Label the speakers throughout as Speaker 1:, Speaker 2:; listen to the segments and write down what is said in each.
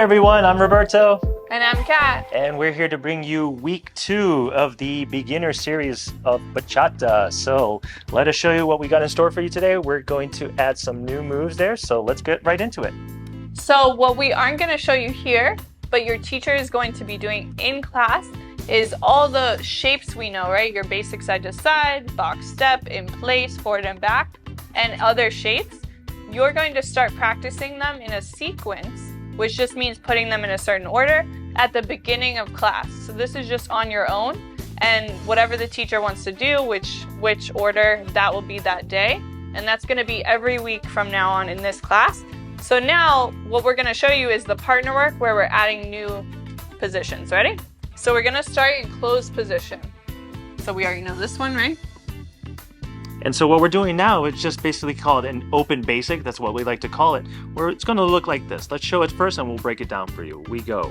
Speaker 1: everyone, I'm Roberto.
Speaker 2: And I'm Kat.
Speaker 1: And we're here to bring you week 2 of the beginner series of bachata. So let us show you what we got in store for you today. We're going to add some new moves there, so let's get right into it.
Speaker 2: So what we aren't going to show you here, but your teacher is going to be doing in class, is all the shapes we know, right? Your basic side to side, box step, in place, forward and back, and other shapes. You're going to start practicing them in a sequence, which just means putting them in a certain order at the beginning of class. So this is just on your own, and whatever the teacher wants to do, which order, that will be that day. And that's going to be every week from now on in this class. So now what we're going to show you is the partner work where we're adding new positions. Ready? So we're going to start in closed position. So we already know this one, right?
Speaker 1: And so what we're doing now is just basically called an open basic. That's what we like to call it, where it's going to look like this. Let's show it first and we'll break it down for you. We go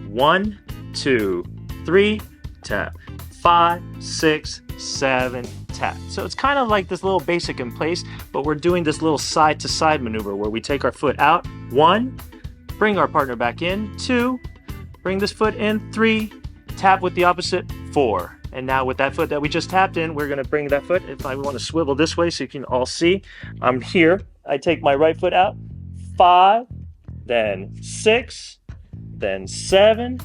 Speaker 1: 1, 2, 3, tap, 5, 6, 7, tap. So it's kind of like this little basic in place, but we're doing this little side to side maneuver where we take our foot out, 1, bring our partner back in, 2, bring this foot in, 3, tap with the opposite, 4. And now with that foot that we just tapped in, we're going to bring that foot, if I want to swivel this way so you can all see, I'm here. I take my right foot out, 5, then 6, then 7,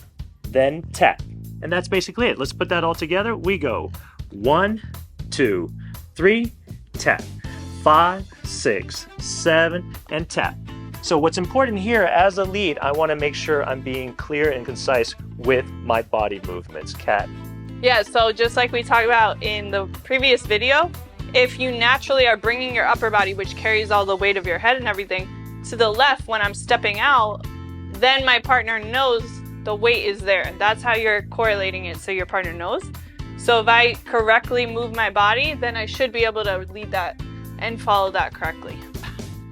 Speaker 1: then tap. And that's basically it. Let's put that all together. We go 1, 2, 3, tap, 5, 6, 7, and tap. So what's important here as a lead, I want to make sure I'm being clear and concise with my body movements. Kat.
Speaker 2: Yeah, so just like we talked about in the previous video, if you naturally are bringing your upper body, which carries all the weight of your head and everything, to the left when I'm stepping out, then my partner knows the weight is there. That's how you're correlating it so your partner knows. So if I correctly move my body, then I should be able to lead that and follow that correctly.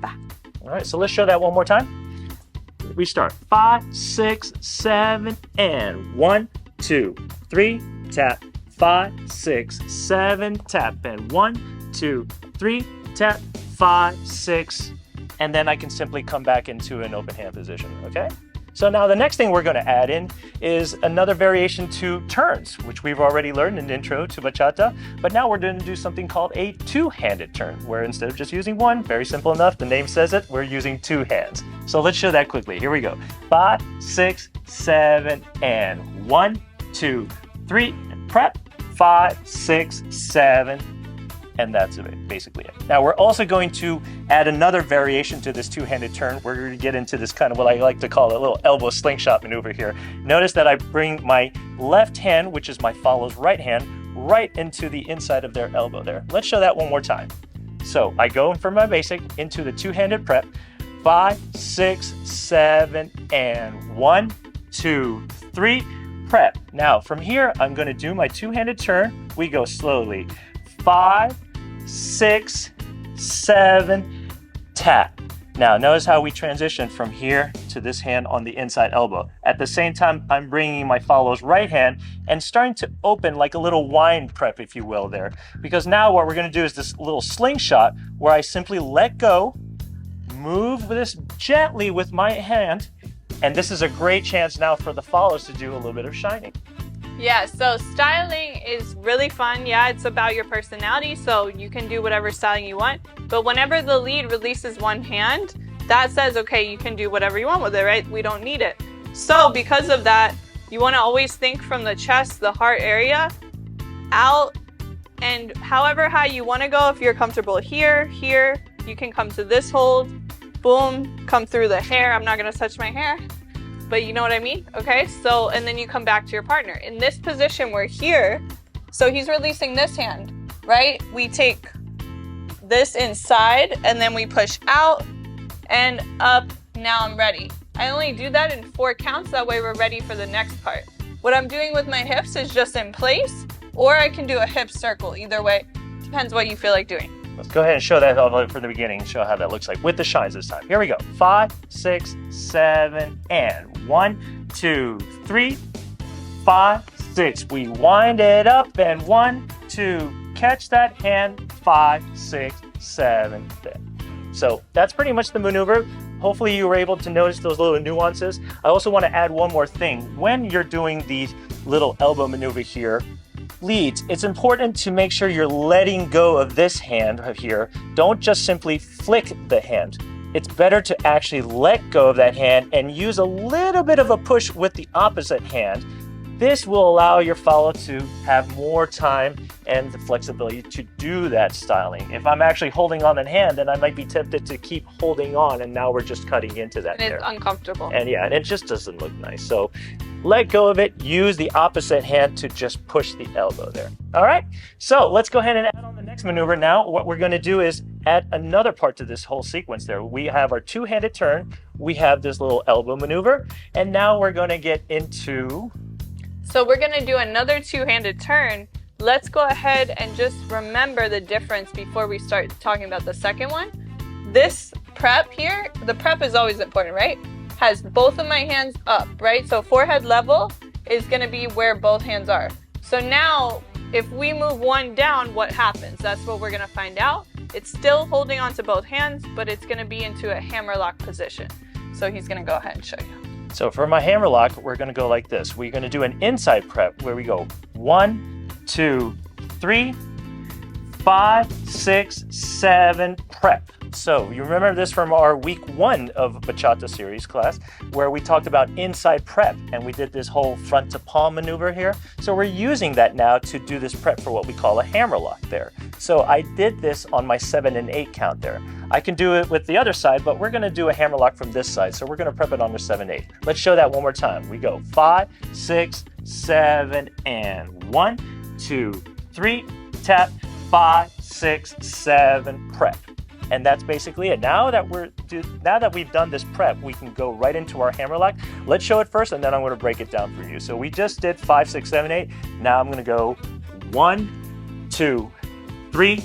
Speaker 1: All right, so let's show that one more time. We start 5, 6, 7, and 1, 2, 3, tap, 5, 6, 7, tap, and 1, 2, 3, tap, 5, 6, and then I can simply come back into an open hand position, okay? So now the next thing we're going to add in is another variation to turns, which we've already learned in the intro to bachata, but now we're going to do something called a two-handed turn, where instead of just using one, very simple enough, the name says it, we're using 2 hands. So let's show that quickly. Here we go. 5, 6, 7, and 1, 2, 3, and prep, 5, 6, 7, and that's basically it. Now we're also going to add another variation to this two-handed turn. We're going to get into this kind of what I like to call a little elbow slingshot maneuver here. Notice that I bring my left hand, which is my follow's right hand, right into the inside of their elbow there. Let's show that one more time. So I go from my basic into the two-handed prep, 5, 6, 7, and 1, 2, 3, prep. Now from here, I'm going to do my two-handed turn. We go slowly. 5, 6, 7, tap. Now notice how we transition from here to this hand on the inside elbow. At the same time, I'm bringing my follow's right hand and starting to open like a little wine prep, if you will, there. Because now what we're going to do is this little slingshot where I simply let go, move this gently with my hand, and this is a great chance now for the follows to do a little bit of shining.
Speaker 2: Yeah, so styling is really fun. Yeah, it's about your personality, so you can do whatever styling you want. But whenever the lead releases one hand, that says, okay, you can do whatever you want with it, right? We don't need it. So because of that, you want to always think from the chest, the heart area, out, and however high you want to go. If you're comfortable here, you can come to this hold, boom, come through the hair. I'm not going to touch my hair, but you know what I mean? Okay, so, and then you come back to your partner. In this position, we're here, so he's releasing this hand, right? We take this inside, and then we push out and up. Now I'm ready. I only do that in 4 counts, that way we're ready for the next part. What I'm doing with my hips is just in place, or I can do a hip circle. Either way, depends what you feel like doing.
Speaker 1: Let's go ahead and show that all from the beginning and show how that looks like with the shines this time. Here we go. 5, 6, 7, and 1, 2, 3, 5, 6. We wind it up and 1, 2, catch that hand, 5, 6, 7, then. So that's pretty much the maneuver. hopefully you were able to notice those little nuances. I also want to add one more thing. When you're doing the little elbow maneuver here, leads, it's important to make sure you're letting go of this hand here. Don't just simply flick the hand. It's better to actually let go of that hand and use a little bit of a push with the opposite hand. This will allow your follow to have more time and the flexibility to do that styling. If I'm actually holding on that hand, then I might be tempted to keep holding on, and now we're just cutting into that.
Speaker 2: And it's uncomfortable.
Speaker 1: And yeah, and it just doesn't look nice. So let go of it, use the opposite hand to just push the elbow there. All right, so let's go ahead and add on the next maneuver now. What we're gonna do is add another part to this whole sequence there. We have our two-handed turn, we have this little elbow maneuver, and now we're gonna get into...
Speaker 2: So we're gonna do another two-handed turn. Let's go ahead and just remember the difference before we start talking about the second one. This prep here, the prep is always important, right? Has both of my hands up, right? So forehead level is gonna be where both hands are. So now, if we move one down, what happens? That's what we're gonna find out. It's still holding on to both hands, but it's gonna be into a hammerlock position. So he's gonna go ahead and show you.
Speaker 1: So for my hammerlock, we're gonna go like this. We're gonna do an inside prep where we go 1, 2, 3, 5, 6, 7, prep. So you remember this from our week 1 of Bachata series class, where we talked about inside prep and we did this whole front to palm maneuver here. So we're using that now to do this prep for what we call a hammerlock there. So I did this on my 7 and 8 count there. I can do it with the other side, but we're gonna do a hammerlock from this side. So we're gonna prep it on the 7, 8. Let's show that one more time. We go 5, 6, 7, and 1, 2, 3, tap, 5, 6, 7, prep. And that's basically it. Now that we've done this prep, we can go right into our hammerlock. Let's show it first, and then I'm going to break it down for you. So we just did 5, 6, 7, 8. Now I'm going to go 1, 2, 3,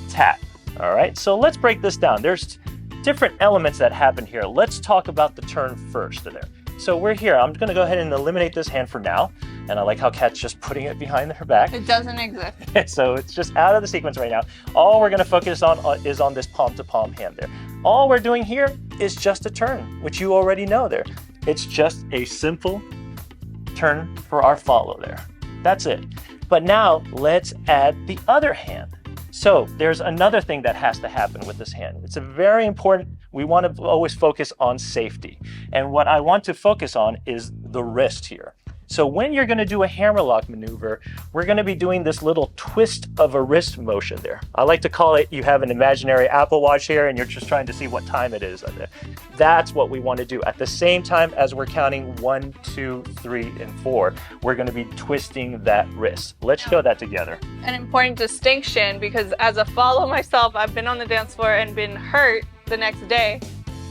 Speaker 1: tap. All right. So let's break this down. There's different elements that happen here. Let's talk about the turn first there. So we're here. I'm going to go ahead and eliminate this hand for now. And I like how Kat's just putting it behind her back.
Speaker 2: It doesn't exist.
Speaker 1: So it's just out of the sequence right now. All we're going to focus on is on this palm-to-palm hand there. All we're doing here is just a turn, which you already know there. It's just a simple turn for our follow there. That's it. But now let's add the other hand. So there's another thing that has to happen with this hand. It's a very important, we want to always focus on safety. And what I want to focus on is the wrist here. So when you're going to do a hammerlock maneuver, we're going to be doing this little twist of a wrist motion there. I like to call it, you have an imaginary Apple Watch here and you're just trying to see what time it is. That's what we want to do. At the same time as we're counting 1, 2, 3, and 4, we're going to be twisting that wrist. Let's show that together.
Speaker 2: An important distinction, because as a follow myself, I've been on the dance floor and been hurt the next day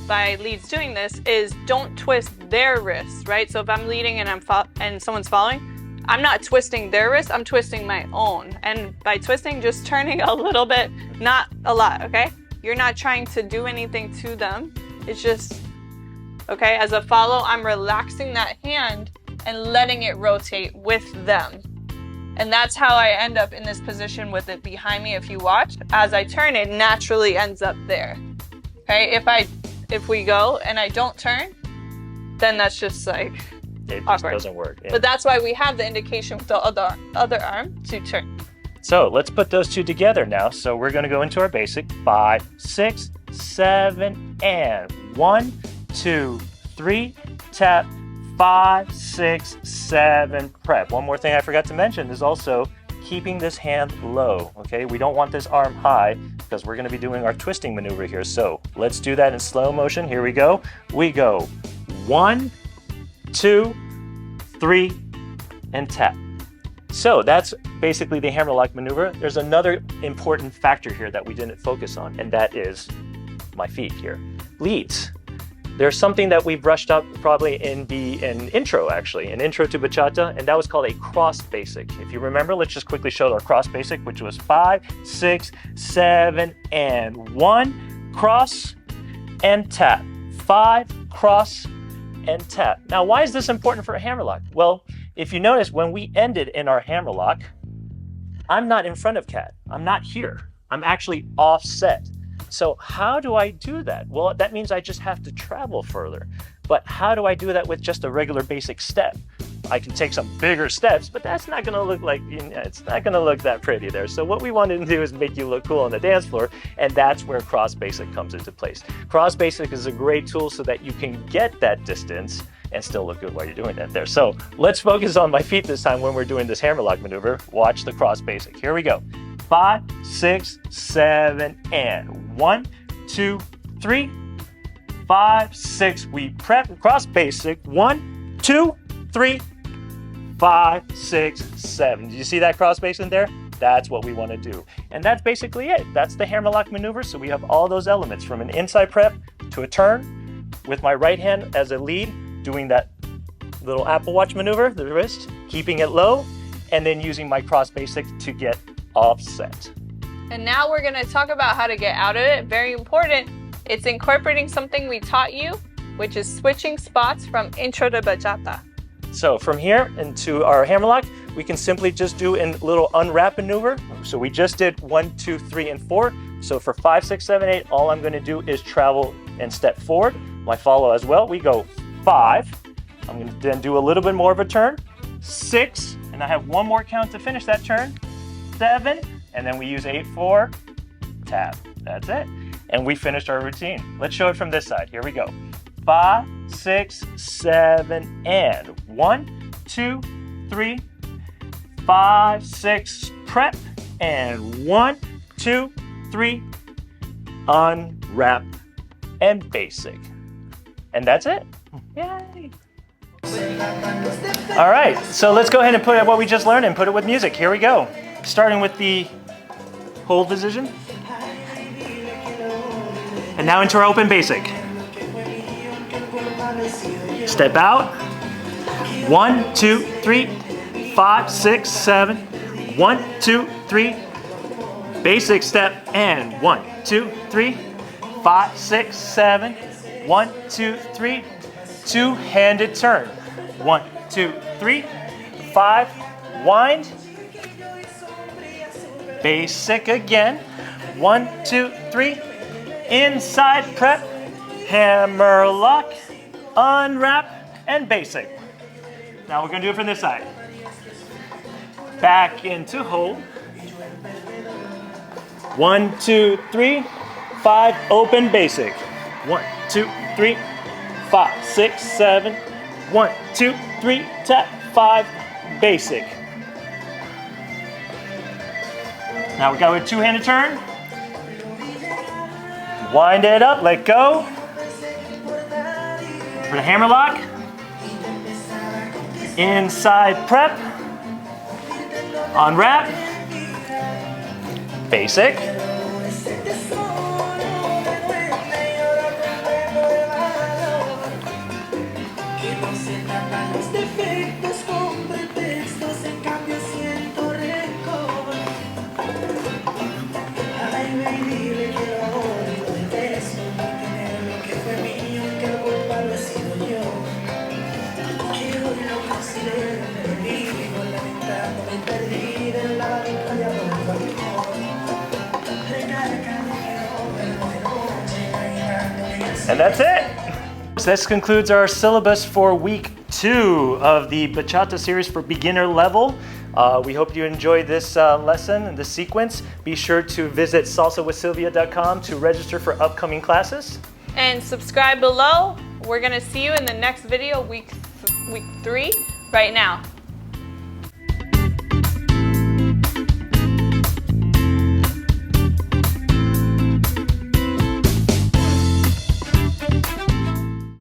Speaker 2: by leads doing this, is don't twist their wrists, right? So if I'm leading and someone's following, I'm not twisting their wrist, I'm twisting my own. And by twisting, just turning a little bit, not a lot, okay? You're not trying to do anything to them. It's just, okay? As a follow, I'm relaxing that hand and letting it rotate with them. And that's how I end up in this position with it behind me. If you watch, as I turn, it naturally ends up there, okay? If we go and I don't turn, then that's just like
Speaker 1: it
Speaker 2: awkward.
Speaker 1: Just doesn't work. Yeah.
Speaker 2: But that's why we have the indication with the other arm to turn.
Speaker 1: So let's put those two together now. So we're going to go into our basic 5, 6, 7, and 1, 2, 3, tap, 5, 6, 7, prep. One more thing I forgot to mention is also keeping this hand low, okay? We don't want this arm high because we're going to be doing our twisting maneuver here. So let's do that in slow motion. Here we go. We go 1, 2, 3, and tap. So that's basically the hammerlock maneuver. There's another important factor here that we didn't focus on, and that is my feet here. Leads. There's something that we brushed up probably in an intro to bachata, and that was called a cross basic. If you remember, let's just quickly show our cross basic, which was 5, 6, 7, and 1, cross and tap. 5, cross and tap. Now, why is this important for a hammerlock? Well, if you notice, when we ended in our hammerlock, I'm not in front of Kat. I'm not here. I'm actually offset. So how do I do that? Well, that means I just have to travel further. But how do I do that with just a regular basic step? I can take some bigger steps, but that's not going to look like, it's not going to look that pretty there. So what we wanted to do is make you look cool on the dance floor, and that's where cross basic comes into place. Cross basic is a great tool so that you can get that distance and still look good while you're doing that there. So let's focus on my feet this time when we're doing this hammerlock maneuver. Watch the cross basic. Here we go. 5, 6, 7, and 1, 2, 3, 5, 6. We prep cross basic. 1, 2, 3, 5, 6, 7. Did you see that cross basic there? That's what we want to do. And that's basically it. That's the hammerlock maneuver. So we have all those elements from an inside prep to a turn with my right hand as a lead, doing that little Apple Watch maneuver, the wrist, keeping it low, and then using my cross basic to get offset.
Speaker 2: And now we're going to talk about how to get out of it. Very important. It's incorporating something we taught you, which is switching spots from intro to bachata.
Speaker 1: So from here into our hammerlock, we can simply just do a little unwrap maneuver. So we just did 1, 2, 3, and 4. So for 5, 6, 7, 8, all I'm going to do is travel and step forward. My follow as well. We go 5. I'm going to then do a little bit more of a turn. 6, and I have one more count to finish that turn. 7, and then we use 8, 4, tap. That's it. And we finished our routine. Let's show it from this side. Here we go. 5, 6, 7, and 1, 2, 3, 5, 6, prep, and 1, 2, 3, unwrap, and basic. And that's it. Yay! All right, so let's go ahead and put what we just learned and put it with music. Here we go. Starting with the hold position. And now into our open basic. Step out. 1, 2, 3, 5, 6, 7. 1, 2, 3. Basic step and 1, 2, 3, 5, 6, 7. 1, 2, 3. Two-handed turn. 1, 2, 3, 5. Wind. Basic again. 1, 2, 3. Inside prep. Hammerlock. Unwrap. And basic. Now we're going to do it from this side. Back into hold. 1, 2, 3, 5. Open basic. 1, 2, 3, 5, 6, 7. 1, 2, 3, tap. 5. Basic. Now we got a two-handed turn. Wind it up, let go. For the hammerlock. Inside prep. Unwrap. Basic. And that's it. So this concludes our syllabus for week 2 of the Bachata series for beginner level. We hope you enjoyed this lesson and this sequence. Be sure to visit salsawithsilvia.com to register for upcoming classes.
Speaker 2: And subscribe below. We're going to see you in the next video, week 3, right now.